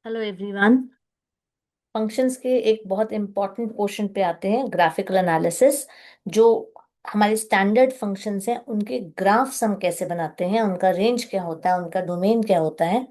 Hello everyone. Functions के एक बहुत इंपॉर्टेंट पोर्शन पे आते हैं ग्राफिकल एनालिसिस। जो हमारे स्टैंडर्ड फंक्शंस हैं उनके ग्राफ्स हम कैसे बनाते हैं, उनका रेंज क्या होता है, उनका डोमेन क्या होता है।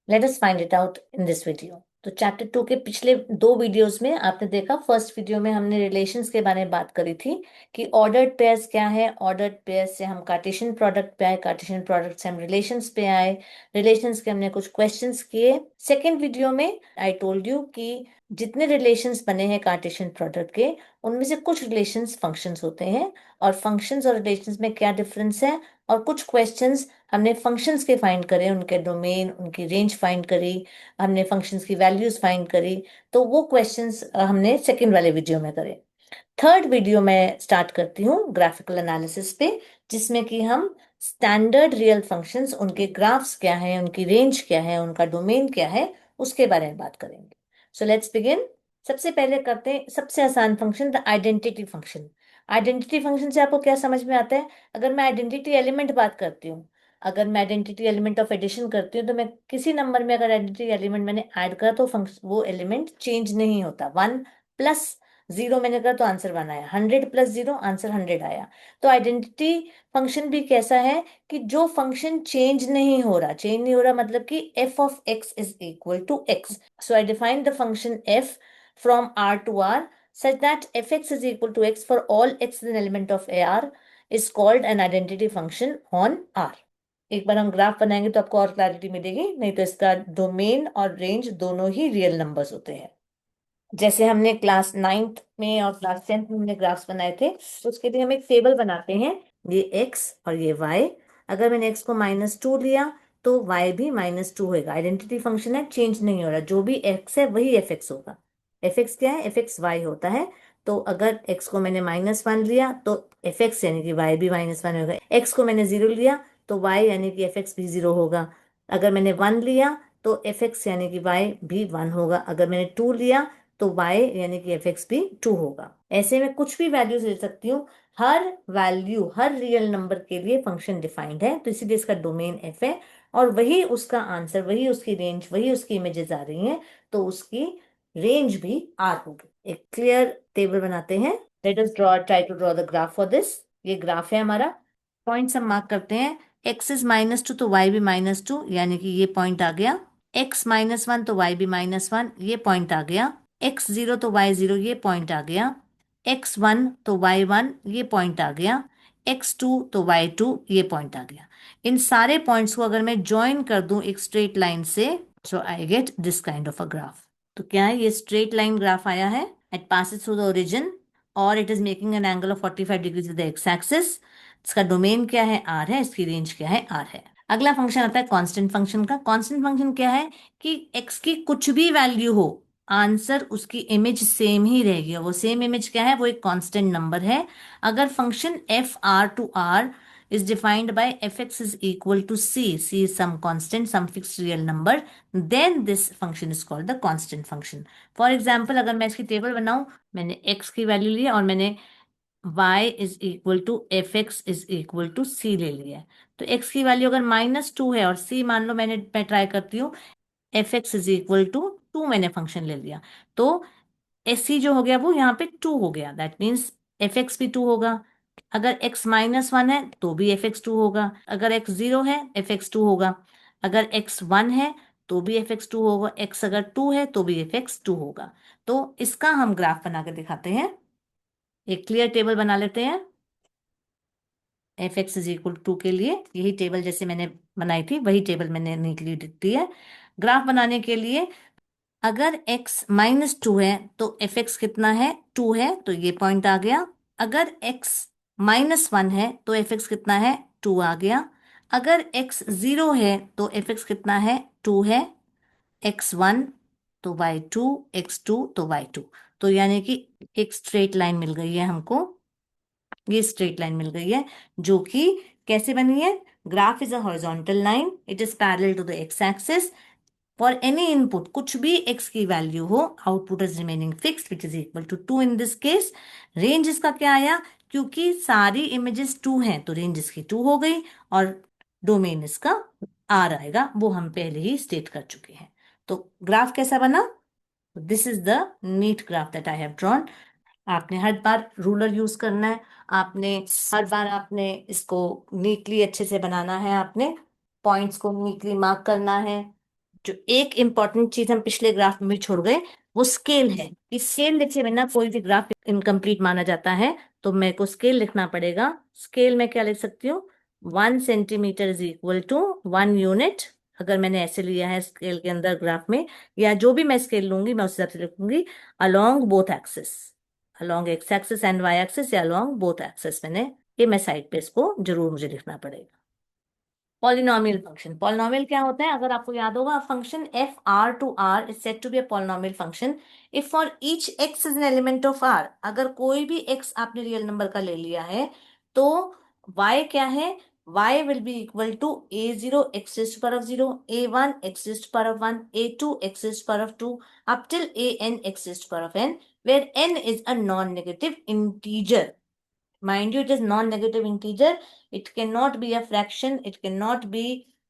Let us find it out in this video. तो चैप्टर 2 के पिछले दो वीडियोस में आपने देखा, फर्स्ट वीडियो में हमने रिलेशंस के बारे में बात करी थी कि ऑर्डर्ड पेयर्स क्या है, ऑर्डर्ड पेयर्स से हम कार्टेशियन प्रोडक्ट पे आए, कार्टेशियन प्रोडक्ट से हम रिलेशंस पे आए, रिलेशंस के हमने कुछ क्वेश्चंस किए। सेकेंड वीडियो में आई टोल्ड यू कि जितने रिलेशंस बने हैं कार्टेशियन प्रोडक्ट के, उनमें से कुछ रिलेशंस फंक्शंस होते हैं, और फंक्शंस और रिलेशंस में क्या डिफरेंस है, और कुछ क्वेश्चंस हमने फंक्शंस के फाइंड करे, उनके डोमेन, उनकी रेंज फाइंड करी, हमने फंक्शंस की वैल्यूज फाइंड करी। तो वो क्वेश्चंस हमने सेकंड वाले वीडियो में करे। थर्ड वीडियो में स्टार्ट करती हूँ ग्राफिकल एनालिसिस पे, जिसमें कि हम स्टैंडर्ड रियल फंक्शंस, उनके ग्राफ्स क्या है, उनकी रेंज क्या है, उनका डोमेन क्या है, उसके बारे में बात करेंगे। So let's begin. सबसे पहले करते हैं सबसे आसान function, the identity function. Identity function से आपको क्या समझ में आता है? अगर मैं आइडेंटिटी एलिमेंट बात करती हूँ, अगर मैं आइडेंटिटी एलिमेंट ऑफ एडिशन करती हूँ, तो मैं किसी नंबर में अगर आइडेंटिटी एलिमेंट मैंने ऐड करा तो फंक्शन, वो एलिमेंट चेंज नहीं होता। 1 + 0 मैंने कहा तो आंसर 1 आया, 100 + 0 आंसर 100 आया। तो आइडेंटिटी फंक्शन भी कैसा है कि जो फंक्शन चेंज नहीं हो रहा, चेंज नहीं हो रहा मतलब कि f(x) = x। So I define the function f from R to R such that fx = x for all x is an element of R is called an identity function on R। एक बार हम graph बनाएंगे तो आपको और clarity मिलेगी, नहीं तो इसका डोमेन और रेंज दोनों ही रियल नंबर्स होते हैं। जैसे हमने क्लास 9th में और क्लास 10th में हमने ग्राफ्स बनाए थे, तो उसके लिए हम एक टेबल बनाते हैं। ये x और ये y। अगर मैंने x को -2 लिया तो y भी -2 होगा। आइडेंटिटी फंक्शन है, चेंज नहीं हो रहा, जो भी x है वही fx होगा। fx क्या है? fx y होता है। तो अगर x को मैंने -1 लिया तो fx यानी कि y भी -1 होगा। x को मैंने 0 लिया तो y यानी कि fx भी 0 होगा। अगर मैंने 1 लिया तो fx यानी कि y भी 1 होगा। अगर मैंने 2 लिया तो y यानी कि fx भी 2 होगा। ऐसे में कुछ भी वैल्यूज ले सकती हूँ। हर वैल्यू, हर रियल नंबर के लिए फंक्शन डिफाइंड है, तो इसीलिए इसका डोमेन f है, और वही उसका आंसर, वही उसकी रेंज, वही उसकी इमेजेस आ रही हैं, तो उसकी रेंज भी r होगी। एक क्लियर टेबल बनाते हैं। Let us try to draw the graph for this. ये ग्राफ है हमारा। पॉइंट्स हम मार्क करते हैं। x इज -2 तो y भी -2, यानी कि ये पॉइंट आ गया। x -1 तो y भी -1, ये पॉइंट आ गया। x0 तो y0, ये पॉइंट आ गया। x1 तो y1, ये पॉइंट आ गया। x2 तो y2, ये पॉइंट आ गया। इन सारे पॉइंट्स को अगर मैं ज्वाइन कर दूं एक स्ट्रेट लाइन से, so I get this kind of a graph. तो क्या है? ये स्ट्रेट लाइन ग्राफ आया है। It passes through the origin और it is making an angle of 45 degrees with the x axis. इसका डोमेन क्या है? आर है। इसकी रेंज क्या है? आर है। अगला फंक्शन आता है कांस्टेंट फंक्शन का। कांस्टेंट फंक्शन क्या है कि एक्स की कुछ भी वैल्यू हो, आंसर उसकी इमेज सेम ही रहेगी, और वो सेम इमेज क्या है? वो एक कांस्टेंट नंबर है। अगर function f R to R is defined by fx is equal to c is some constant, some fixed real number, then this function is called the constant function. For example, अगर मैं इसकी table बनाऊं, मैंने x की value ली और मैंने y is equal to fx is equal to c ले लिया है। तो x की वैल्यू अगर -2 है और c मान लो, मैं ट्राई करती हूँ, fx इज इक्वल टू 2 मैंने फंक्शन ले लिया, तो सी जो हो गया वो यहाँ पे 2 हो गया। दैट मीन्स fx भी 2 होगा। अगर x -1 है तो भी fx 2 होगा। अगर x 0 है fx 2 होगा। अगर x 1 है तो भी fx 2 होगा। x अगर 2 है तो भी fx 2 होगा। तो इसका हम ग्राफ बना के दिखाते हैं। एक क्लियर टेबल बना लेते हैं fx = 2 के लिए। यही टेबल जैसे मैंने बनाई थी, वही टेबल मैंने नीटली दी है। ग्राफ बनाने के लिए अगर x -2 है तो fx कितना है? 2 है, तो ये पॉइंट आ गया। अगर x -1 है तो fx कितना है? 2 आ गया। अगर x 0 है तो fx कितना है? 2 है। x1 तो y2, x2 तो y2। तो यानी कि एक स्ट्रेट लाइन मिल गई है हमको। ये स्ट्रेट लाइन मिल गई है, जो कि कैसे बनी है? Graph is a horizontal line, it is parallel to the x axis. For any input, कुछ भी x की वैल्यू हो, output is remaining fixed which is equal to 2 in this case. Range इसका क्या आया? क्योंकि सारी इमेजेस 2 हैं तो रेंज इसकी 2 हो गई, और डोमेन इसका R आएगा, वो हम पहले ही स्टेट कर चुके हैं। तो ग्राफ कैसा बना? This is the neat graph that I have drawn. आपने हर बार रूलर यूज करना है, आपने हर बार आपने इसको नीटली अच्छे से बनाना है, आपने पॉइंट्स को नीटली मार्क करना है। जो एक इंपॉर्टेंट चीज हम पिछले ग्राफ में भी छोड़ गए वो स्केल है। इस स्केल लिखे बिना कोई भी ग्राफ इनकम्प्लीट माना जाता है, तो मेरे को स्केल लिखना पड़ेगा। स्केल में क्या लिख सकती हूँ? 1 centimetre is equal to 1 unit. अगर मैंने ऐसे लिया है स्केल के अंदर ग्राफ में, या जो भी मैं स्केल लूंगी मैं उस हिसाब से लिखूंगी। Along both axis, along x axis and y axis, या अलोंग बोथ एक्सिस, मैंने ये मैं साइड पे इसको जरूर मुझे लिखना पड़ेगा। पॉलिनोमियल फंक्शन, पॉलिनोमियल क्या होता है? अगर आपको याद होगा, function f R to R is said to be a polynomial function if for each x is an element of R. अगर कोई भी एक्स आपने रियल नंबर का ले लिया है तो y क्या है? y will be equal to a0 x raised to power of 0, a1 x raised to power of 1, a2 x raised to power of 2, up till an x raised to power of n, where n is a non-negative integer. Mind you, it is non-negative integer. It cannot be a fraction. It cannot be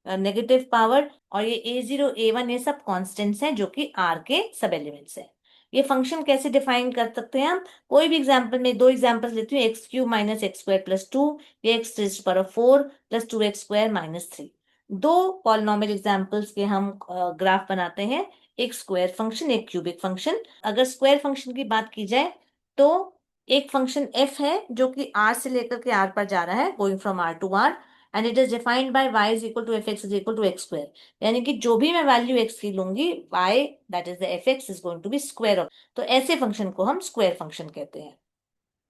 a negative power. और ये a0, a1 ये सब constants हैं जो कि r के सब elements हैं। ये फंक्शन कैसे डिफाइन कर सकते हैं हम? कोई भी एग्जांपल में, दो एग्जांपल्स लेती हूँ। X cube minus x square plus 2, ये x raised to power 4 plus 2x square minus 3। दो पॉलिनोमियल एग्जांपल्स के हम ग्राफ बनाते हैं, एक स्क्वायर फंक्शन, एक क्यूबिक फंक्शन। अगर स्क्वायर फंक्शन की बात की जाए तो एक फंक्शन f है जो कि r से लेकर के r पर जा रहा है, going from r to r, and it is defined by y is equal to f x is equal to x square. यानी कि जो भी मैं वैल्यू x की लूंगी, y that is the f x is going to be square of. तो ऐसे function को हम स्क्वायर फंक्शन कहते हैं।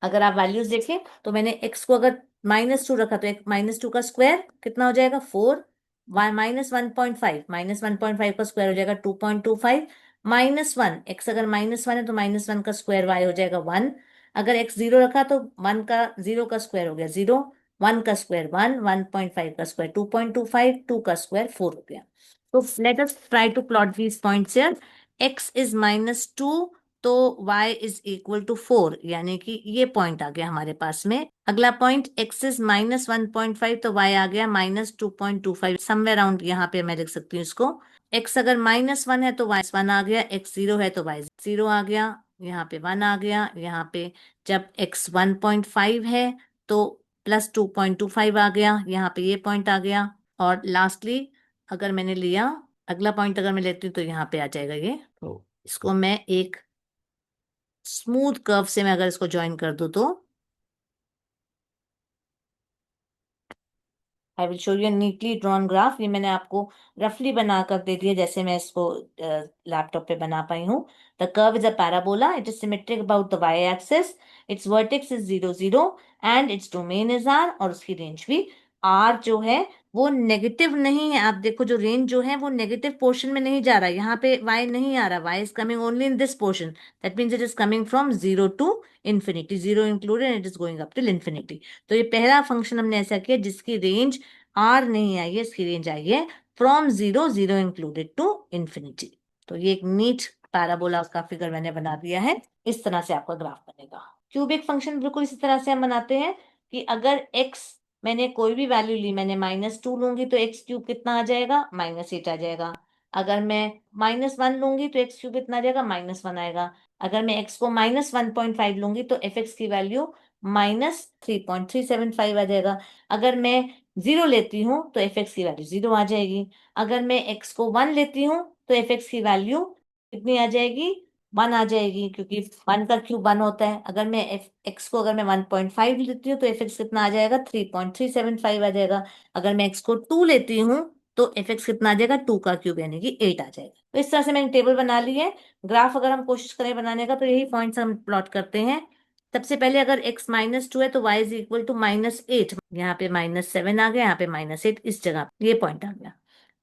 अगर आप वैल्यूज देखें तो मैंने x को अगर -2 रखा तो -2 का स्क्वायर कितना हो जाएगा? 4। -1.5, -1.5 का स्क्वायर हो जाएगा 2.25। -1, x अगर -1 है तो -1 का स्क्वायर y हो जाएगा 1। अगर x 0 रखा तो 1 का 0 का स्क्वायर हो गया 0, 1 का स्क्वायर 1, 1.5 का स्क्वायर 2.25, 2 का स्क्वायर 4 हो गया। तो let us try to plot these points here. x is -2 तो y इज इक्वल टू 4, यानी कि ये पॉइंट आ गया हमारे पास में। अगला पॉइंट x इज -1.5 तो y आ गया -2.25, समवेयर अराउंड यहाँ पे मैं लिख सकती हूँ इसको। x अगर -1 है तो y 1 आ गया, x 0 है तो y 0 आ गया, यहाँ पे 1 आ गया, यहाँ पे जब x 1.5 है तो +2.25 आ गया, यहाँ पे ये पॉइंट आ गया। और लास्टली अगर मैंने लिया, अगला पॉइंट अगर मैं लेती हूँ तो यहाँ पे आ जाएगा ये। तो इसको मैं एक स्मूथ कर्व से मैं अगर इसको ज्वाइन कर दूं तो I will show you neatly drawn graph. ये मैंने आपको रफली बना कर दे दिया जैसे मैं इसको लैपटॉप पे बना पाई हूँ। The curve is a parabola, it is symmetric about the y axis, its vertex is 0 0 and its domain is R, और उसकी रेंज भी आर जो है वो नेगेटिव नहीं है। आप देखो जो रेंज जो है वो नेगेटिव पोर्शन में नहीं जा रहा है, यहाँ पे y नहीं आ रहा, y is coming only in this portion. That means it is coming from 0 to infinity, 0 included, it is going up till infinity. तो ये पहला फंक्शन हमने ऐसा किया जिसकी रेंज आर नहीं आई है, इसकी रेंज आई है फ्रॉम 0 0 इंक्लूडेड टू इंफिनिटी। तो ये एक नीट पैराबोला का फिगर मैंने बना दिया है। इस तरह से आपका ग्राफ बनेगा। क्यूबिक फंक्शन बिल्कुल इसी तरह से हम बनाते हैं कि अगर x मैंने कोई भी वैल्यू ली, मैंने -2 लूंगी तो एक्स क्यूब कितना आ जाएगा? -8 आ जाएगा। अगर मैं -1 लूंगी तो एक्स क्यूब कितना आ जाएगा? -1 आएगा। अगर मैं x को -1.5 लूंगी तो एफ एक्स की वैल्यू -3.375 आ जाएगा। अगर मैं 0 लेती हूँ तो एफ एक्स की वैल्यू 0 आ जाएगी। अगर मैं x को 1 लेती हूँ तो एफ एक्स की वैल्यू कितनी आ जाएगी? 1 आ जाएगी, क्योंकि 1 का क्यूब 1 होता है। अगर मैं एफ एक्स को अगर मैं 1.5 लेती हूँ तो एफ एक्स कितना आ जाएगा? 3.375 आ जाएगा। अगर मैं x को 2 लेती हूँ तो एफ एक्स कितना आ जाएगा? 2 का क्यूब यानी कि 8 आ जाएगा। तो इस तरह से मैंने टेबल बना ली है। ग्राफ अगर हम कोशिश करें बनाने का तो यही पॉइंट्स हम प्लॉट करते हैं। सबसे पहले अगर x -2 है तो y इज इक्वल टू -8, यहाँ पे -7 आ गया, यहाँ पे -8, इस जगह ये पॉइंट आ गया।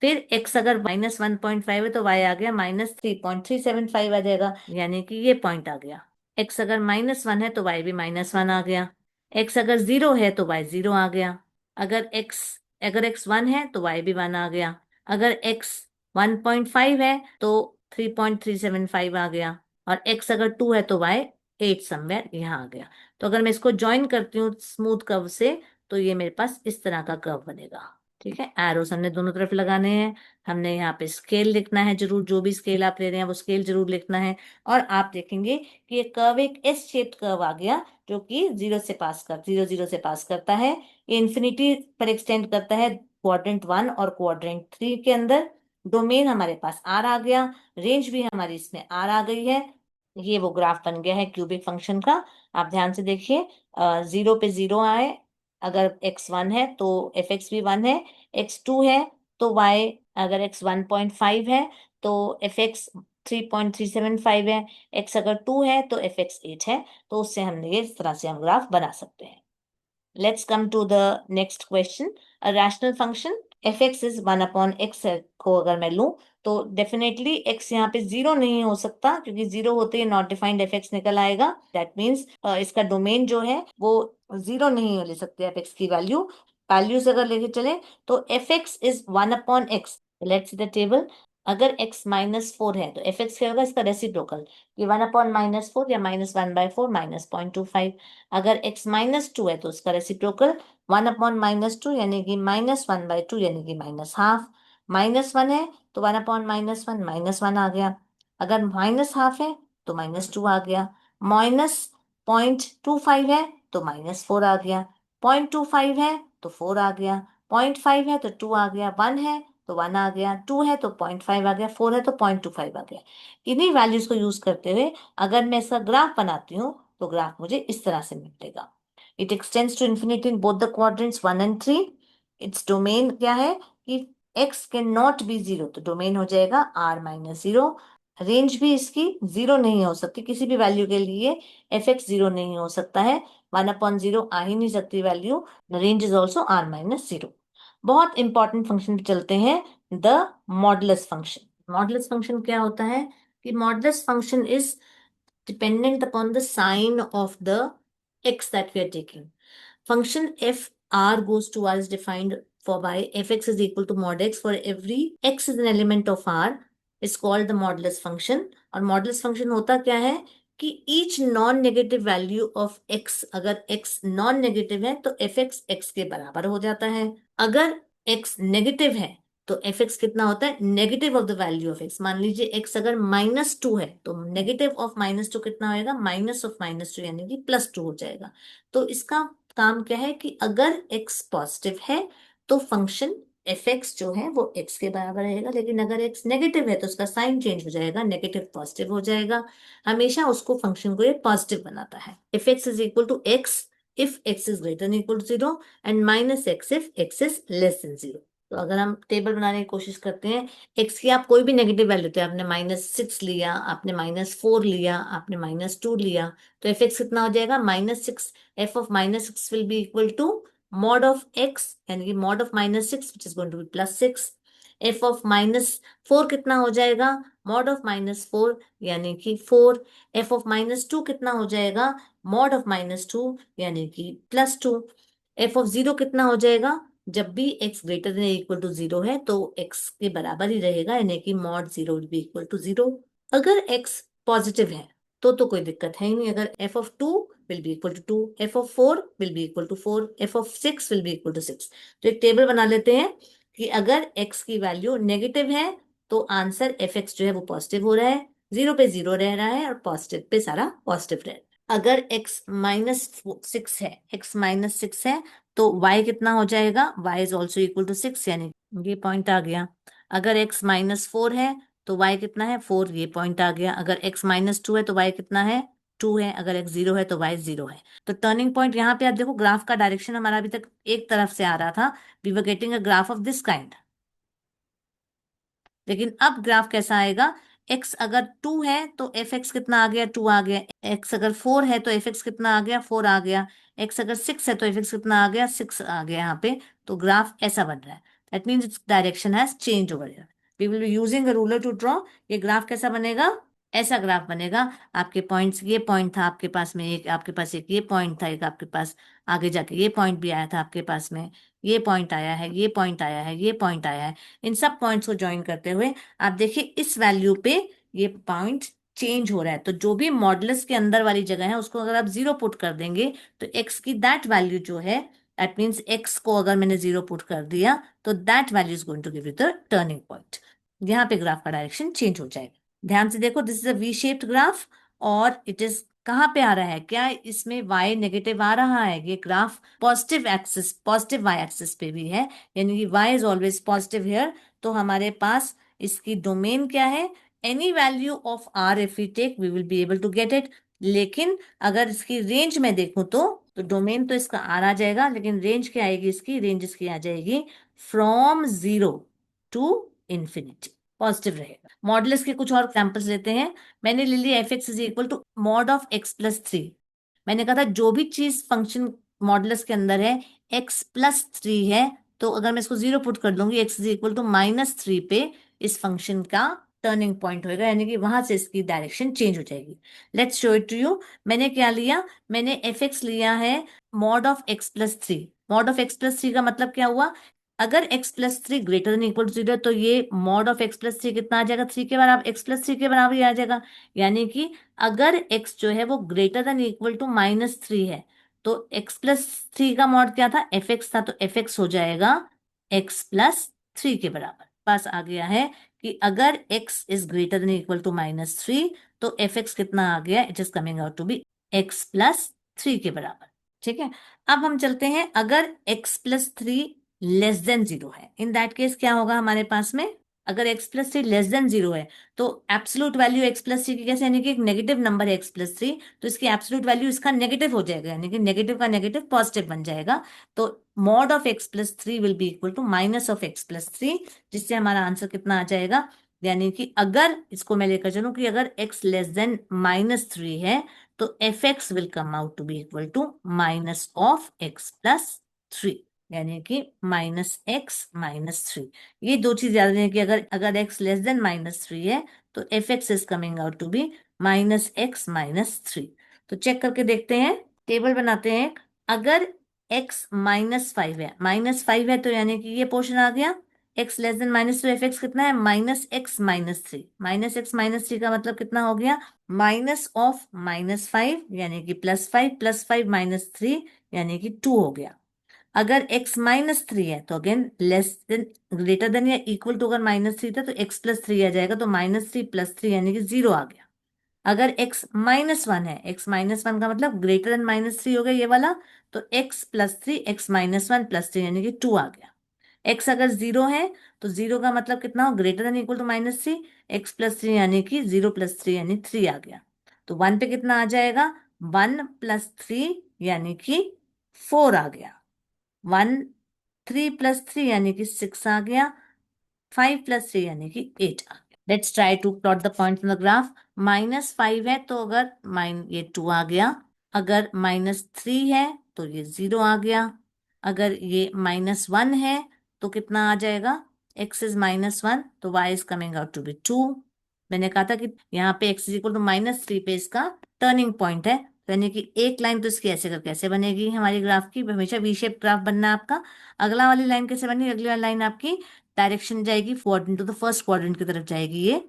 फिर x अगर -1.5 है तो y आ गया -3.375 आ जाएगा, यानी कि ये पॉइंट आ गया। x अगर -1 है तो y भी -1 आ गया। x अगर 0 है तो y 0 आ गया। अगर x 1 है तो y भी 1 आ गया। अगर x 1.5 है तो 3.375 आ गया। और x अगर 2 है तो y 8 समवेयर यहाँ आ गया। तो अगर मैं इसको ज्वाइन करती हूँ स्मूथ कर्व से तो ये मेरे पास इस तरह का कर्व बनेगा। ठीक है, एरोस हमने दोनों तरफ लगाने हैं। हमने यहाँ पे स्केल लिखना है जरूर, जो भी स्केल आप ले रहे हैं वो स्केल जरूर लिखना है। और आप देखेंगे कि ये कर्व एक एस शेप कर्व आ गया, जो कि जीरो जीरो से पास करता है। ये इंफिनिटी पर एक्सटेंड करता है क्वाड्रेंट 1 और क्वाड्रेंट 3 के अंदर। डोमेन हमारे पास आर आ गया, रेंज भी हमारी इसमें आर आ गई है। ये वो ग्राफ बन गया है क्यूबिक फंक्शन का। आप ध्यान से देखिए, जीरो पे जीरो आए, अगर x1 है तो fx भी 1 है, x2 है तो y, अगर x 1.5 है तो fx 3.375 है, x अगर 2 है तो fx 8 है। तो उससे हमने ये इस तरह से हम ग्राफ बना सकते हैं। Let's come to the next question. A rational function fx is 1 upon x को अगर मैं लूं तो डेफिनेटली x यहाँ पे जीरो नहीं हो सकता, क्योंकि जीरो होते ही नॉट डिफाइंड fx निकल आएगा। दैट मीन्स इसका डोमेन जो है वो जीरो नहीं ले सकते fx की वैल्यू। वैल्यूज अगर लेके चले तो fx is 1 upon x। Let's see the table. अगर x -4 है तो fx क्या होगा, इसका रेसिप्रोकल, ये 1 अपॉन -4 या -1/4 -0.25। अगर x -2 है तो उसका रेसिप्रोकल 1 अपॉन -2 यानी कि -1/2 यानी कि -हाफ। -1 है तो 1 अपॉन -1 -1 आ गया। अगर -हाफ है तो -2 आ गया। -0.25 है तो -4 आ गया। 0.25 है तो 4 आ गया। 0.5 है तो 2 आ गया। 1 है तो 1 आ गया। 2 है तो 0.5 आ गया। 4 है तो 0.25 आ गया। इन्हीं वैल्यूज को यूज करते हुए अगर मैं इसका ग्राफ बनाती हूँ तो ग्राफ मुझे इस तरह से मिलेगा। It extends to infinity in both the quadrants 1 and 3। इट्स डोमेन क्या है कि x can not be zero, तो डोमेन हो जाएगा r-0। रेंज भी इसकी जीरो नहीं हो सकती किसी भी वैल्यू के लिए, fx जीरो नहीं हो सकता है। 1 अपॉन जीरो आ ही नहीं सकती value. Range is also r-0। बहुत इंपॉर्टेंट फंक्शन पे चलते हैं, the modulus function. Modulus function क्या होता है कि modulus function is dependent upon the sign of the x that we are taking. Function f r goes to r is defined for by fx is equal to mod x for every x is an element of r is called the modulus function. और modulus function होता क्या है कि each non negative value of x, अगर x non negative है तो fx x के बराबर हो जाता है। अगर x नेगेटिव है तो एफ एक्स कितना होता है, negative of the value of x. मान लीजिए एक्स अगर -2 है तो नेगेटिव ऑफ -2 कितना होएगा, माइनस ऑफ -2 यानी कि +2 हो जाएगा। तो इसका काम क्या है कि अगर एक्स पॉजिटिव है तो फंक्शन एफ एक्स जो है वो एक्स के बराबर रहेगा, लेकिन अगर एक्स नेगेटिव है तो उसका साइन चेंज हो जाएगा, नेगेटिव पॉजिटिव हो जाएगा। हमेशा उसको फंक्शन को ये पॉजिटिव बनाता है। F x is equal to x if x is greater than equal to 0 and -x if x is less than 0। तो अगर हम टेबल बनाने की कोशिश करते हैं, एक्स की आप कोई भी नेगेटिव वैल्यू थे, आपने -6 लिया, आपने -4 लिया, आपने -2 लिया, तो एफ एक्स कितना हो जाएगा, -6। F of -6 will be equal to mod of x, यानी कि mod of -6 which is going to be +6। F of -4 कितना हो जाएगा, मॉड ऑफ -4 यानी कि 4। एफ ऑफ -2 कितना हो जाएगा, मॉड ऑफ -2 यानी कि +2। एफ ऑफ 0 कितना हो जाएगा, जब भी x greater than equal to 0 है तो x के बराबर ही रहेगा, यानी कि mod 0 will be equal to 0। अगर x पॉजिटिव है तो कोई दिक्कत है ही नहीं। अगर f of 2 will be equal to 2, f of 4 will be equal to 4, f of 6 will be equal to 6। तो एक टेबल बना लेते हैं कि अगर x की वैल्यू नेगेटिव है तो आंसर एफ एक्स जो है वो पॉजिटिव हो रहा है, 0 पे 0 रह रहा है और पॉजिटिव पे सारा पॉजिटिव रह रहा है। अगर x -6 है, x-6 है तो y कितना हो जाएगा, y is also equal to 6, यानी ये पॉइंट आ गया। अगर x -4 है तो y कितना है, 4, ये पॉइंट आ गया। अगर x -2 है तो y कितना है, 2 है। अगर x 0 है तो y 0 है। तो टर्निंग पॉइंट यहाँ पे आप देखो, ग्राफ का डायरेक्शन हमारा अभी तक एक तरफ से आ रहा था, we were getting a graph of this kind. लेकिन अब ग्राफ कैसा आएगा, x अगर 2 है तो एफ एक्स कितना आ गया, 2 आ गया। x अगर 4 है तो एफ एक्स कितना आ गया, 4 आ गया। x अगर 6 है तो एफ एक्स कितना आ गया, 6 आ गया यहाँ पे। तो ग्राफ ऐसा बन रहा है, that means its direction has change over here. We will be using a ruler to draw. ये ग्राफ कैसा बनेगा, ऐसा ग्राफ बनेगा। आपके पॉइंट्स, ये पॉइंट था आपके पास में, एक आपके पास एक ये पॉइंट था, एक आपके पास आगे जाके ये पॉइंट भी आया था आपके पास में, ये पॉइंट आया है, ये पॉइंट आया है, ये पॉइंट आया है। इन सब पॉइंट्स को ज्वाइन करते हुए आप देखिए इस वैल्यू पे ये पॉइंट चेंज हो रहा है। तो जो भी मॉडुलस के अंदर वाली जगह है उसको अगर आप 0 पुट कर देंगे तो एक्स की दैट वैल्यू जो है दैट मीन्स x को अगर मैंने 0 पुट कर दिया तो that value is going to give you the turning point. यहाँ पे ग्राफ का डायरेक्शन चेंज हो जाएगा। ध्यान से देखो, this is a V shaped graph और इट इज कहाँ पे आ रहा है, क्या इसमें y नेगेटिव आ रहा है? ये graph positive axis, positive y axis पे भी है, यानी कि y is always positive here. तो हमारे पास इसकी डोमेन क्या है? Any value of r if we take we will be able to get it. लेकिन अगर इसकी रेंज में देखूं तो डोमेन तो इसका r आ जाएगा, लेकिन रेंज क्या आएगी इसकी? रेंज इसकी आ जाएगी फ्रॉम 0 टू इंफिनिटी, पॉजिटिव रहेगा। मॉडुलस के कुछ और एग्जांपल्स लेते हैं। मैंने ले लिया f x is equal to mod of x plus three. मैंने कहा था जो भी चीज फंक्शन मॉडुलस के अंदर है एक्स प्लस थ्री है, तो अगर मैं इसको 0 पुट कर दूंगी एक्स इज इक्वल टू -3 पे, इस फंक्शन का टर्निंग पॉइंट होएगा, यानी कि वहां से इसकी डायरेक्शन चेंज हो जाएगी। Let's show it to you. मैंने क्या लिया? मैंने एफ एक्स लिया है mod of x plus three. Mod of x plus three का मतलब क्या हुआ? अगर x plus three greater than equal to zero, तो ये mod of x plus three कितना आ जाएगा? थ्री के बराबर, एक्स प्लस थ्री के बराबर ही आ जाएगा। यानी कि अगर x जो है वो ग्रेटर देन इक्वल टू -3 है, तो x प्लस थ्री का मॉड क्या था? एफ एक्स था, तो एफ एक्स हो जाएगा x प्लस थ्री के बराबर। पास आ गया है कि अगर x is greater than equal to -3, तो एफ एक्स कितना आ गया? It is coming out to be x plus three के बराबर। ठीक है, अब हम चलते हैं, अगर x plus three less than zero है, इन दैट केस क्या होगा हमारे पास में? अगर x plus three less than zero है, तो absolute value x plus three की कैसे, यानी कि एक नेगेटिव नंबर है x प्लस थ्री, तो इसकी एब्सोल्यूट वैल्यू इसका नेगेटिव हो जाएगा, यानी कि नेगेटिव का नेगेटिव पॉजिटिव बन जाएगा। तो mod of x plus three will be equal to minus of x plus three, जिससे हमारा आंसर कितना आ जाएगा? यानी कि अगर इसको मैं लेकर चलूं कि अगर x लेस देन -3 है, तो f x will come out to be equal to minus of x plus three, यानी कि -x-3। ये दो चीज याद रखिए कि अगर अगर x लेस देन -3 है, तो f x is coming out to be -x-3। तो चेक करके देखते हैं, टेबल बनाते हैं। अगर x -5 है, -5 है, तो यानी कि ये पोर्शन आ गया। x less than -2, F x कितना है? -x-3। -x-3 का मतलब कितना हो गया? माइनस ऑफ -5, यानी कि +5, +5 -3, यानी कि 2 हो गया। अगर x -3 है, तो again less than, greater than या इक्वल टू, अगर -3 था तो x प्लस थ्री आ जाएगा, तो -3 + 3 यानी कि 0 आ गया। अगर x -1 है, x -1 का मतलब ग्रेटर देन -3 हो गया ये वाला, तो x प्लस थ्री, x -1 + 3 यानी कि 2 आ गया। x अगर 0 है, तो 0 का मतलब कितना हो? Greater than equal to -3, x plus three यानी कि 0 + 3 यानी 3 आ गया। तो 1 पे कितना आ जाएगा? 1 + 3 यानी कि 4 आ गया। 3 + 3 यानी कि 6 आ गया। 5 + 3 यानी कि 8 आ गया। Let's try to plot the point in the graph. -5 है, तो अगर ये 2 आ गया। अगर -3 है, तो ये 0 आ गया। अगर ये -1 है, तो कितना आ जाएगा? x इज -1, तो y is coming out to be 2। मैंने कहा था कि यहाँ पे x इज इक्वल टू -3 पे इसका टर्निंग पॉइंट है, तो यानी कि एक लाइन तो इसकी ऐसे कर कैसे बनेगी हमारी ग्राफ की? हमेशा वी शेप ग्राफ बनना है आपका। अगला वाली लाइन कैसे बनेगी? अगली वाली लाइन आपकी डायरेक्शन जाएगी quadrant, to the first quadrant की तरफ जाएगी ये।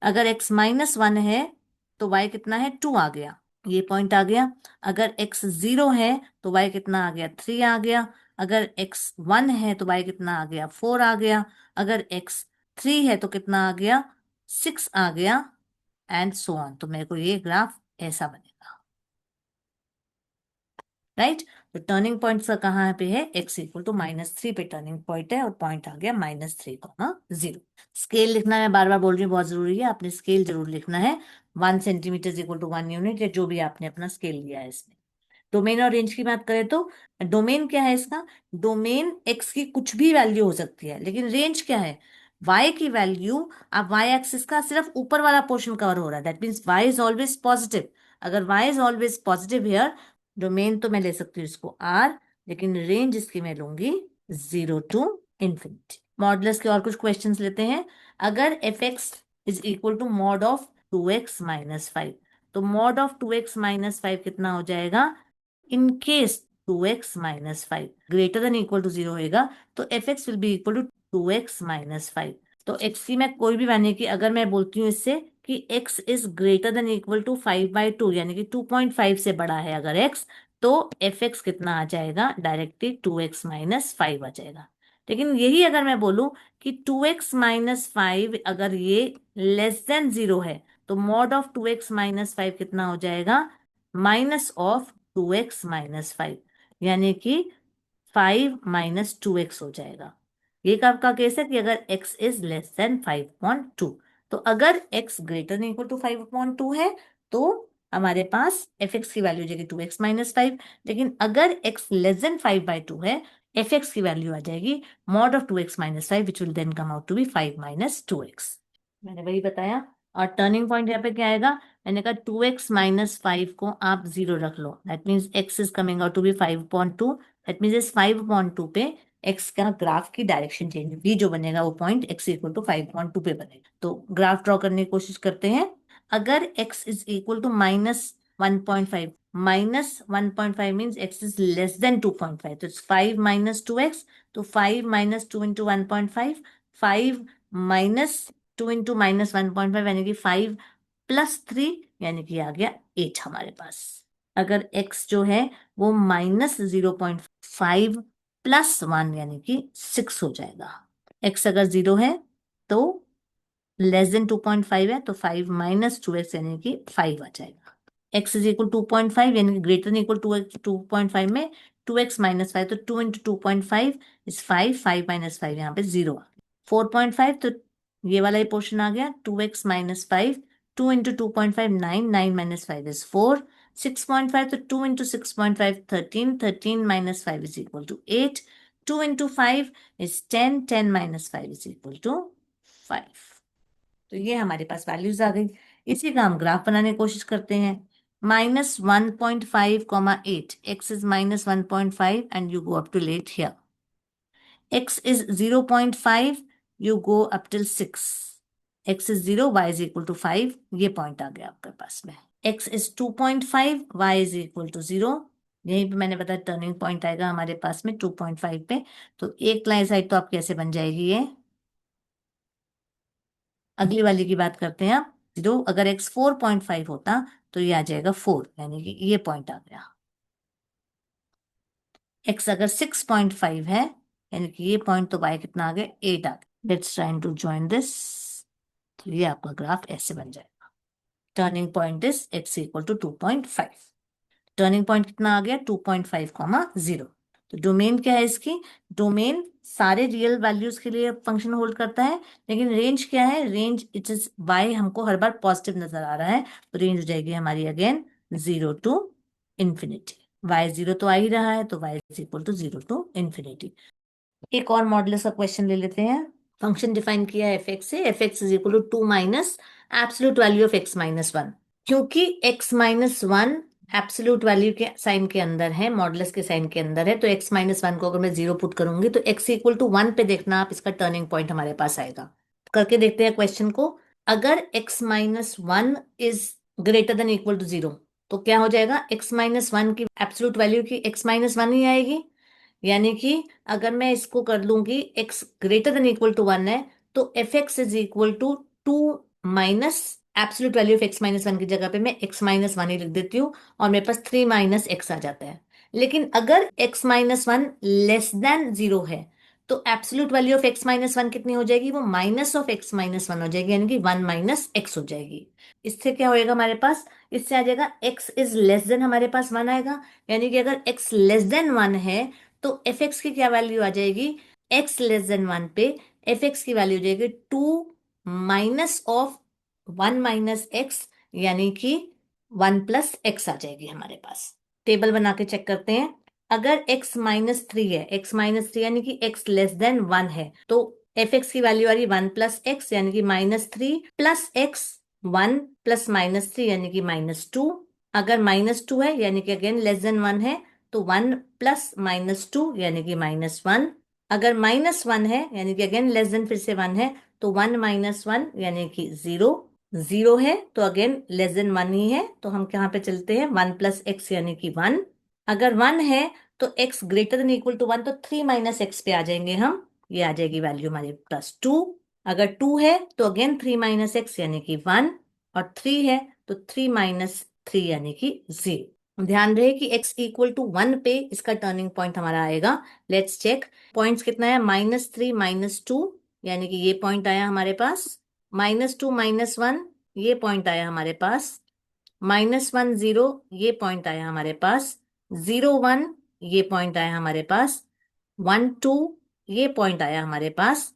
अगर x -1 है, तो y कितना है? 2 आ गया, ये पॉइंट आ गया। अगर x 0 है, तो y कितना आ गया? 3 आ गया। अगर x 1 है, तो y कितना आ गया? 4 आ गया। अगर x 3 है, तो कितना आ गया? 6 आ गया, एंड सो ऑन। तो मेरे को ये ग्राफ ऐसा बनेगा, राइट। तो टर्निंग पॉइंट का कहाँ पे है? x इक्वल टू -3 पे टर्निंग पॉइंट है, और पॉइंट आ गया -3, 0। स्केल लिखना मैं बार बार बोल रही हूँ, बहुत जरूरी है, आपने स्केल जरूर लिखना है। 1 सेंटीमीटर इक्वल टू 1 यूनिट, या जो भी आपने अपना स्केल लिया है इसमें। डोमेन और रेंज की बात करें, तो डोमेन क्या है इसका? डोमेन x की कुछ भी वैल्यू हो सकती है, लेकिन रेंज क्या है? y की वैल्यू, अब y एक्सिस का सिर्फ ऊपर वाला पोर्शन कवर हो रहा है, that means y is always positive. अगर y is always positive here, domain तो मैं ले सकती हूँ इसको r, लेकिन रेंज इसकी मैं लूंगी 0 टू इंफिनिटी। मॉडुलस के और कुछ क्वेश्चंस लेते हैं। अगर f x is equal to mod of 2x - 5, तो मॉड ऑफ 2x - 5 कितना हो जाएगा? In case 2x - 5 greater than equal to 0 होएगा, तो f x will be equal to 2x - 5। तो x की मैं कोई भी यानी कि अगर मैं बोलती हूँ इससे कि x is greater than equal to 5/2, यानी कि 2.5 से बड़ा है अगर x, तो एफ एक्स कितना आ जाएगा, डायरेक्टली 2x-5 आ जाएगा। लेकिन यही अगर मैं बोलूं कि 2x-5 अगर ये लेस देन 0 है, तो मॉड ऑफ 2x-5 कितना हो जाएगा, -2x-5, यानी कि 5-2x हो जाएगा। ये कब का केस है कि अगर x इज लेस देन 5/2। तो अगर x greater than equal to 5/2 है तो हमारे पास एफ एक्स की वैल्यू हो जाएगी 2x-5। लेकिन अगर x लेस देन 5/2 है, एफ एक्स की वैल्यू आ जाएगी mod of 2x-5 which will then come out to be 5-2x। मैंने वही बताया। और टर्निंग पॉइंट यहाँ पे क्या आएगा, मैंने कहा 2x-5 को आप 0 रख लो, that means x is coming out to be 5/2। That means इस 5/2 पे x का ग्राफ की डायरेक्शन चेंज होगी, जो बनेगा वो पॉइंट x इक्वल टू 5/2 पे बनेगा। तो ग्राफ ड्रॉ करने की कोशिश करते हैं। अगर x is equal to -1.5, -1.5 means x is less than 2.5, तो 5-2x, तो 5-2 इंटू 1.5, 5-2 इंटू -1.5 यानी कि 5+3, यानी कि आ गया 8 हमारे पास। अगर x जो है वो -0.5 +1 यानी कि 6 हो जाएगा। x अगर 0 है तो लेस देन 2.5 है, तो 5-2x यानी कि 5 आ जाएगा। x इज इक्वल 2.5 यानी कि ग्रेटर देन इक्वल 2.5 में 2x-5, तो 2 इंटू 2.5 इज 5, 5-5 यहाँ पे 0 आ गया। 4.5, तो ये वाला ही पोर्शन आ गया, 2x-5, 2 इंटू 2.5 9, 9-5 इज 4, 6.5, तो 2 into 6.5 13, 13-5 is equal to 8, 2 into 5 is 10, 10-5 is equal to 5। तो ये हमारे पास वैल्यूज आ गई। इसी का हम ग्राफ बनाने की कोशिश करते हैं। -1.5, 8, x is -1.5 and you go up to 8 here. X is 0.5, you go up till 6. X is 0, y is equal to 5, ये पॉइंट आ गया आपके पास में। X is 2.5, y is equal to 0, यहीं पे मैंने बताया टर्निंग पॉइंट आएगा हमारे पास में 2.5 पे। तो एक लाइन साइड तो आप कैसे बन जाएगी ये, अगली वाली की बात करते हैं आप। 0, अगर x 4.5 होता तो ये आ जाएगा 4, यानी कि ये पॉइंट आ गया। x अगर 6.5 है, यानी कि ये पॉइंट, तो y कितना आ गया, 8 आ गया। Let's try to join this. तो ये आपका ग्राफ ऐसे बन जाएगा। Turning point is x equal to 2.5। Turning point कितना आ गया, 2.5, 0। तो डोमेन क्या है इसकी, डोमेन सारे रियल वैल्यूज के लिए फंक्शन होल्ड करता है, लेकिन रेंज क्या है, रेंज इट इज y हमको हर बार पॉजिटिव नजर आ रहा है, तो रेंज हो जाएगी हमारी अगेन 0 टू इंफिनिटी। y 0 तो आ ही रहा है, तो y is equal to 0 to infinity. एक और मॉडुलस का क्वेश्चन ले लेते हैं। फंक्शन डिफाइन किया है एफ एक्स से, f x is equal to 2 minus absolute value of x-1। क्योंकि x-1 एब्सोल्यूट वैल्यू के साइन के अंदर है, मॉडुलस के साइन के अंदर है, तो x-1 को अगर मैं 0 पुट करूंगी तो x इक्वल टू 1 पे देखना आप, इसका टर्निंग पॉइंट हमारे पास आएगा। करके देखते हैं क्वेश्चन को। अगर x-1 is greater than equal to 0, तो क्या हो जाएगा, x-1 की एब्सोल्यूट वैल्यू की x-1 ही आएगी। यानी कि अगर मैं इसको कर लूंगी x greater than equal to 1 है, तो f x is equal to 2 minus absolute value of x-1 की जगह पे मैं x-1 ही लिख देती हूँ, और मेरे पास 3 माइनस x आ जाता है। लेकिन अगर x-1 लेस देन 0 है, तो एब्सोल्यूट वैल्यू ऑफ x-1 कितनी हो जाएगी, वो माइनस ऑफ x-1 हो जाएगी, यानी कि 1 माइनस x हो जाएगी। इससे क्या होएगा हमारे पास, इससे आ जाएगा x इज लेस देन, हमारे पास 1 आएगा, यानी कि अगर x लेस देन 1 है तो एफ एक्स की क्या वैल्यू आ जाएगी, x लेस देन 1 पे एफ एक्स की वैल्यू हो जाएगी 2 माइनस ऑफ 1 माइनस एक्स, यानी कि 1 प्लस एक्स आ जाएगी हमारे पास। टेबल बना के चेक करते हैं। अगर x-3 है, x-3 यानी कि x लेस देन 1 है, तो एफ एक्स की वैल्यू आ रही 1 प्लस एक्स, यानी कि -3 प्लस एक्स, 1 प्लस -3 यानी कि -2। अगर -2 है यानी कि अगेन लेस देन 1 है, तो 1 प्लस -2 यानी कि -1। अगर -1 है यानी कि अगेन लेस देन फिर से 1 है, तो 1 माइनस 1 यानी कि 0। 0 है तो अगेन लेस देन 1 ही है, तो हम कहाँ पे चलते हैं, 1 प्लस एक्स यानी कि 1। अगर 1 है तो x greater than equal to 1, तो 3 माइनस एक्स पे आ जाएंगे हम, ये आ जाएगी वैल्यू हमारे पास 2। अगर 2 है तो अगेन 3 माइनस एक्स यानी कि 1, और 3 है तो 3 माइनस 3 यानी कि 0। ध्यान रहे कि x इक्वल टू 1 पे इसका टर्निंग पॉइंट हमारा आएगा। लेट्स चेक पॉइंट्स कितना है, -3 -2, यानी कि ये पॉइंट आया हमारे पास, -2 -1 ये पॉइंट आया हमारे पास, -1 0 ये पॉइंट आया हमारे पास, 0 1 ये पॉइंट आया हमारे पास, 1 2 ये पॉइंट आया हमारे पास।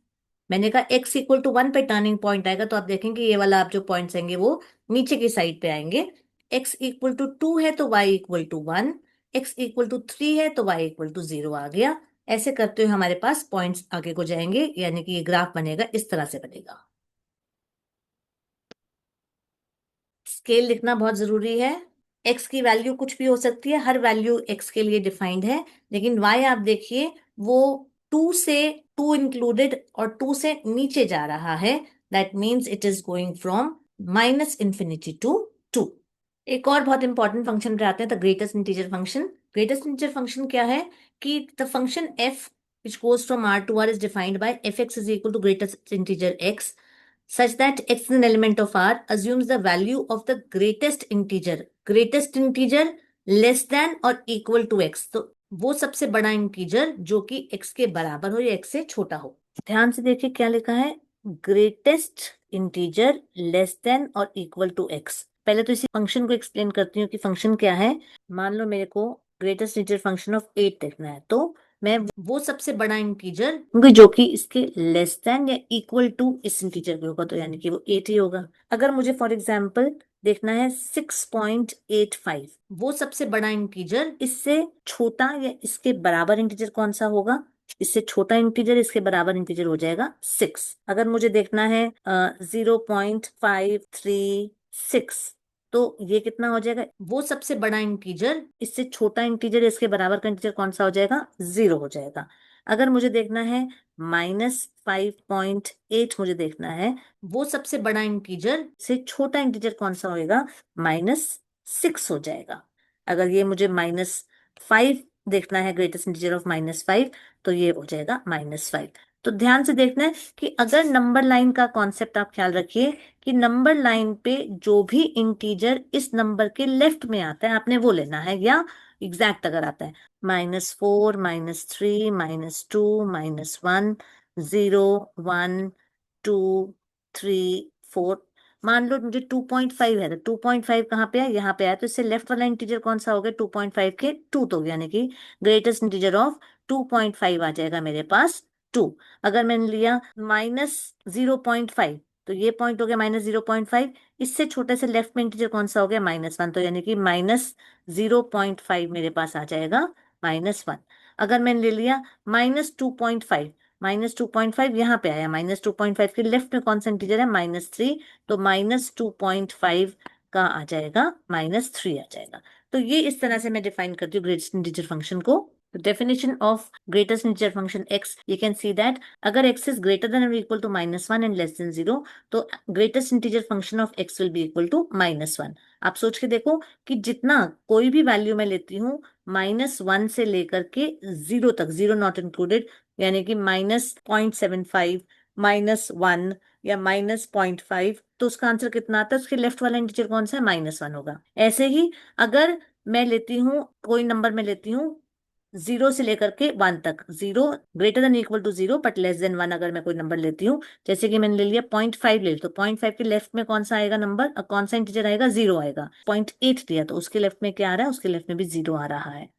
मैंने कहा x इक्वल टू 1 पे टर्निंग पॉइंट आएगा, तो आप देखेंगे ये वाला आप जो पॉइंट्स आएंगे वो नीचे की साइड पे आएंगे। x इक्वल टू 2 है तो y equal to 1, x equal to 3 है तो y इक्वल टू 0 आ गया। ऐसे करते हुए हमारे पास पॉइंट्स आगे को जाएंगे, यानी कि ये ग्राफ बनेगा, इस तरह से बनेगा। स्केल लिखना बहुत जरूरी है। x की वैल्यू कुछ भी हो सकती है, हर वैल्यू x के लिए डिफाइंड है, लेकिन y आप देखिए वो 2 से 2 इंक्लूडेड और 2 से नीचे जा रहा है। That means it is going from -infinity to 2। एक और बहुत इंपॉर्टेंट फंक्शन पे आते हैं, the greatest integer function. Greatest integer function क्या है कि the function f which goes from r to r is defined by fx is equal to greatest integer x such that x is an element of R assumes the value of the greatest integer less than or equal to x। तो वो सबसे बड़ा integer जो कि x के बराबर हो या x से छोटा हो। ध्यान से देखिए क्या लिखा है, ग्रेटेस्ट इंटीजर लेस देन और इक्वल टू x। पहले तो इसी फंक्शन को एक्सप्लेन करती हूँ कि फंक्शन क्या है। मान लो मेरे को ग्रेटेस्ट इंटीजर फंक्शन ऑफ 8 देखना है, तो मैं वो सबसे बड़ा इंटीजर जो कि इसके लेस देन या इक्वल टू इस इंटीजर के होगा, तो यानी कि वो 8 ही होगा। अगर मुझे फॉर एग्जांपल देखना है 6.85, वो सबसे बड़ा इंटीजर इससे छोटा या इसके बराबर इंटीजर कौन सा होगा, इससे छोटा इंटीजर इसके बराबर इंटीजर हो जाएगा 6। अगर मुझे देखना है 0.536, तो ये कितना हो जाएगा, वो सबसे बड़ा इंटीजर इससे छोटा इंटीजर इसके बराबर का इंटीजर कौन सा हो जाएगा, 0 हो जाएगा। अगर मुझे देखना है -5.8, मुझे देखना है वो सबसे बड़ा इंटीजर से छोटा इंटीजर कौन सा होएगा, -6 हो जाएगा। अगर ये मुझे -5 देखना है, ग्रेटेस्ट इंटीजर ऑफ -5, तो ये हो जाएगा -5। तो ध्यान से देखना है कि अगर नंबर लाइन का कॉन्सेप्ट आप ख्याल रखिए कि नंबर लाइन पे जो भी इंटीजर इस नंबर के लेफ्ट में आता है आपने वो लेना है, या एग्जैक्ट अगर आता है -4 -3 -2 -1 0 1 2 3 4, मान लो मुझे 2.5 है, तो 2.5 कहाँ पे है, यहाँ पे है, तो इससे लेफ्ट वाला इंटीजर कौन सा हो गया, 2.5 के 2, तो यानी कि ग्रेटेस्ट इंटीजर ऑफ 2.5 आ जाएगा मेरे पास 2। अगर मैंने लिया -0.5, तो ये पॉइंट हो गया -0.5, इससे छोटे से लेफ्ट में इंटीजर कौन सा हो गया, -1, तो यानी कि -0.5 मेरे पास आ जाएगा -1। अगर मैंने ले लिया -2.5, -2.5 यहाँ पे आया, -2.5 के लेफ्ट में कौन सा इंटीजर है, -3, तो -2.5 का आ जाएगा -3 आ जाएगा। तो ये इस तरह से मैं डिफाइन करती हूँ ग्रेटेस्ट इंटीजर फंक्शन को। The definition of greatest integer function x, you can see that अगर x is greater than or equal to -1 and less than 0, तो greatest integer function of x will be equal to -1। आप सोच के देखो कि जितना कोई भी वैल्यू मैं लेती हूँ -1 से लेकर के 0 तक, 0 नॉट इंक्लूडेड, यानी कि -0.75 -1 या -0.5, तो उसका आंसर कितना आता है, उसके लेफ्ट वाला इंटीजर कौन सा है, -1 होगा। ऐसे ही अगर मैं लेती हूँ कोई नंबर में लेती हूँ 0 से लेकर के 1 तक, 0 greater than equal to 0 but less than 1, अगर मैं कोई नंबर लेती हूँ, जैसे कि मैंने ले लिया 0.5 ले, तो 0.5 के लेफ्ट में कौन सा आएगा नंबर, कौन सा इंटीजर आएगा, 0 आएगा। 0.8 दिया तो उसके लेफ्ट में क्या आ रहा है, उसके लेफ्ट में भी 0 आ रहा है।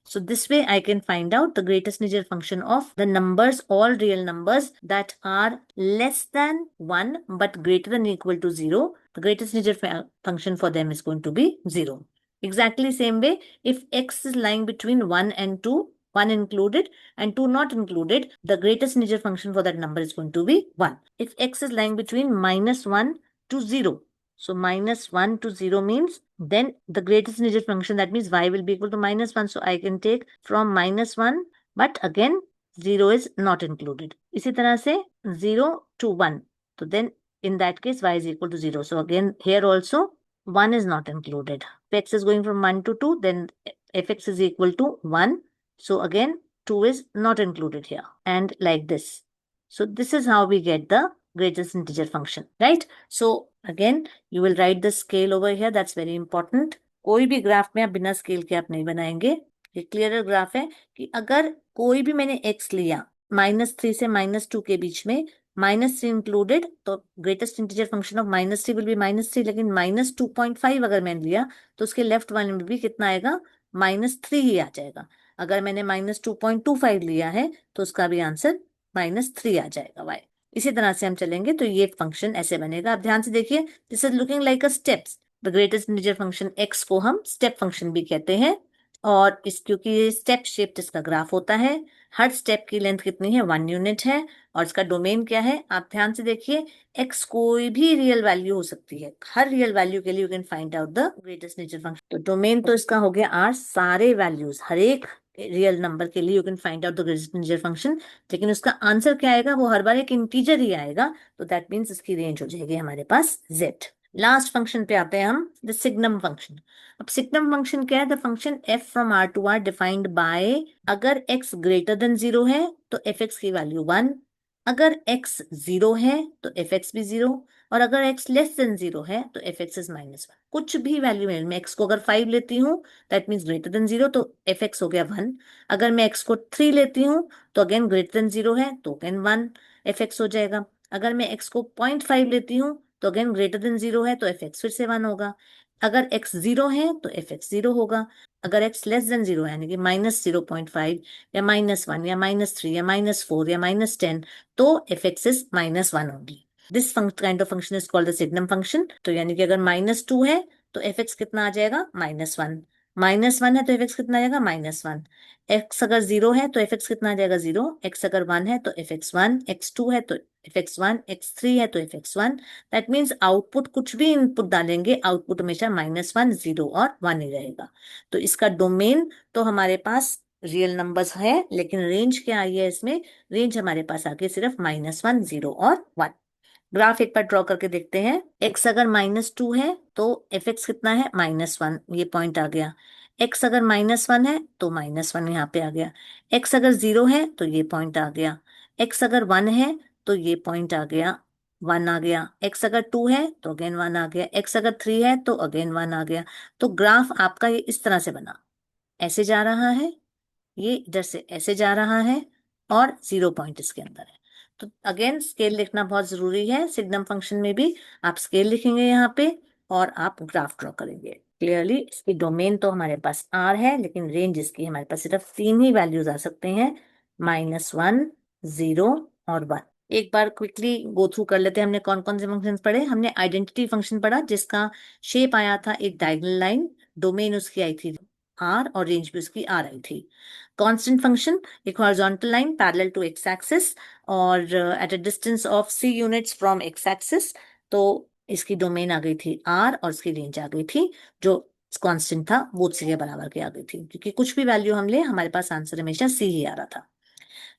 So this way I can find out the greatest integer function of the numbers, all real numbers that are less than 1 but greater than equal to 0. The greatest integer function for them is going to be 0. Exactly same way, if x is lying between 1 and 2, 1 included and 2 not included, the greatest integer function for that number is going to be 1. If x is lying between -1 to 0, so -1 to 0 means then the greatest integer function, that means y will be equal to -1. So I can take from -1, but again 0 is not included. इसी तरह से 0 to 1. So then in that case y is equal to 0. So again here also 1 is not included. If x is going from 1 to 2, then fx is equal to 1. So again 2 is not included here, and like this. So this is how we get the greatest integer function, right? So again, you will write the scale over here. That's very important. कोई भी graph में आप बिना scale के आप नहीं बनाएंगे। ये क्लियर ग्राफ है कि अगर कोई भी मैंने x लिया -3 से -2 के बीच में, -3 इंक्लूडेड, तो greatest integer function of -3 will be -3, लेकिन -2.5 अगर मैंने लिया तो उसके लेफ्ट वाले में भी कितना आएगा, -3 ही आ जाएगा। अगर मैंने -2.25 लिया है तो उसका भी आंसर -3 आ जाएगा y। इसी तरह से हम चलेंगे तो ये फंक्शन ऐसे बनेगा। आप ध्यान से देखिए, this is looking like a steps. The greatest integer function x को हम स्टेप फंक्शन भी कहते हैं, और इस क्योंकि ये स्टेप शेप्ड इसका ग्राफ होता है। हर स्टेप की लेंथ कितनी है, 1 यूनिट है, और इसका डोमेन क्या है, आप ध्यान से देखिए, x कोई भी रियल वैल्यू हो सकती है। हर रियल वैल्यू के लिए you can find out the greatest integer function. तो डोमेन तो इसका हो गया r, सारे वैल्यूज हर एक रियल नंबर के लिए you can find out the greatest integer function, लेकिन उसका आंसर क्या आएगा, वो हर बार एक इंटीजर ही आएगा। तो दैट मीन्स इसकी रेंज हो जाएगी हमारे पास z। लास्ट फंक्शन पे आते हैं हम, द सिग्नम फंक्शन। अब सिग्नम फंक्शन क्या है, the function f from r to r defined by, अगर x ग्रेटर देन 0 है तो fx की वैल्यू 1, अगर x 0 है तो fx भी 0, और अगर x लेस देन 0 है तो fx इज -1। कुछ भी वैल्यू में मैं x को अगर 5 लेती हूँ दैट मीन्स ग्रेटर देन 0, तो fx हो गया 1। अगर मैं x को 3 लेती हूँ तो अगेन ग्रेटर देन 0 है तो अगेन 1 fx हो जाएगा। अगर मैं x को 0.5 लेती हूँ तो अगेन ग्रेटर देन 0 है तो fx फिर से 1 होगा। अगर x 0 है तो fx 0 होगा। अगर x लेस देन 0 है यानी कि -0.5 या -1 या -3 या -4 या -10, तो fx इज -1 होगी। This kind of function is called the signum function. तो यानी कि अगर -2 है तो fx कितना आ जाएगा, -1, -1 है तो fx कितना आ जाएगा, -1, x अगर 0 है तो fx कितना आ जाएगा, 0, x अगर 1 है तो fx 1, x 2 है तो fx 1, x 3 है तो fx 1। दैट मीन्स आउटपुट कुछ भी इनपुट डालेंगे, आउटपुट हमेशा -1, 0 और 1 ही रहेगा। तो इसका डोमेन तो हमारे पास रियल नंबर्स है, लेकिन रेंज क्या आई है इसमें, रेंज हमारे पास आ गई सिर्फ -1, 0 और 1। ग्राफ एक बार ड्रॉ करके देखते हैं। x अगर -2 है तो fx कितना है, -1, ये पॉइंट आ गया। x अगर -1 है तो -1 यहाँ पे आ गया। x अगर 0 है तो ये पॉइंट आ गया। x अगर 1 है तो ये पॉइंट आ गया, 1 आ गया। x अगर 2 है तो अगेन 1 आ गया। x अगर 3 है तो अगेन 1 आ गया। तो ग्राफ आपका ये इस तरह से बना, ऐसे जा रहा है, ये इधर से ऐसे जा रहा है, और 0 पॉइंट इसके अंदर है। तो अगेन स्केल लिखना बहुत जरूरी है। सिग्नम फंक्शन में भी आप स्केल लिखेंगे यहाँ पे और आप ग्राफ ड्रॉ करेंगे। क्लियरली इसकी डोमेन तो हमारे पास r है, लेकिन रेंज इसकी हमारे पास सिर्फ 3 ही वैल्यूज आ सकते हैं, -1, 0 और 1। एक बार क्विकली गो थ्रू कर लेते हैं, हमने कौन कौन से फंक्शंस पढ़े। हमने आइडेंटिटी फंक्शन पढ़ा जिसका शेप आया था एक डायगोनल लाइन, डोमेन उसकी आई थी r और रेंज भी उसकी r आई थी। कांस्टेंट फंक्शन एक horizontal line parallel to X axis और at a distance of c units from X axis, तो इसकी डोमेन आ गई थी r और इसकी रेंज आ गई थी, जो कांस्टेंट था वो c के बराबर की आ गई थी, क्योंकि कुछ भी वैल्यू हम ले हमारे पास आंसर हमेशा c ही आ रहा था।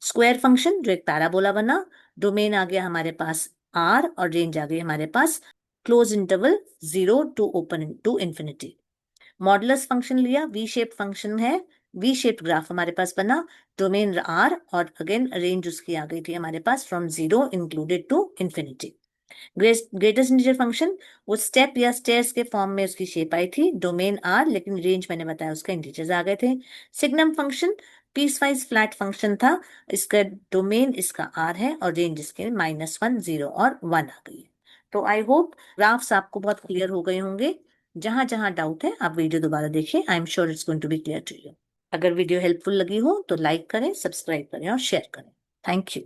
स्क्वायर फंक्शन जो एक पैराबोला बना, डोमेन आ गया हमारे पास r और रेंज आ गई हमारे पास close interval 0 to open to infinity. Modulus function लिया, वी शेप फंक्शन है, वी शेप ग्राफ हमारे पास बना, डोमेन r और अगेन रेंज उसकी आ गई थी हमारे पास from 0 included to infinity. Greatest integer function वो स्टेप या स्टेयर्स के फॉर्म में उसकी शेप आई थी, डोमेन r, लेकिन रेंज मैंने बताया उसका इंटीजर्स आ गए थे। Signum function piecewise flat function था, इसका डोमेन इसका r है और रेंज इसके -1, 0 और 1 आ गई है। तो आई होप ग्राफ्स आपको बहुत क्लियर हो गए होंगे। जहां जहां डाउट है आप वीडियो दोबारा देखिए, I am sure it's going to be clear to you. अगर वीडियो हेल्पफुल लगी हो तो लाइक करें, सब्सक्राइब करें और शेयर करें। Thank you.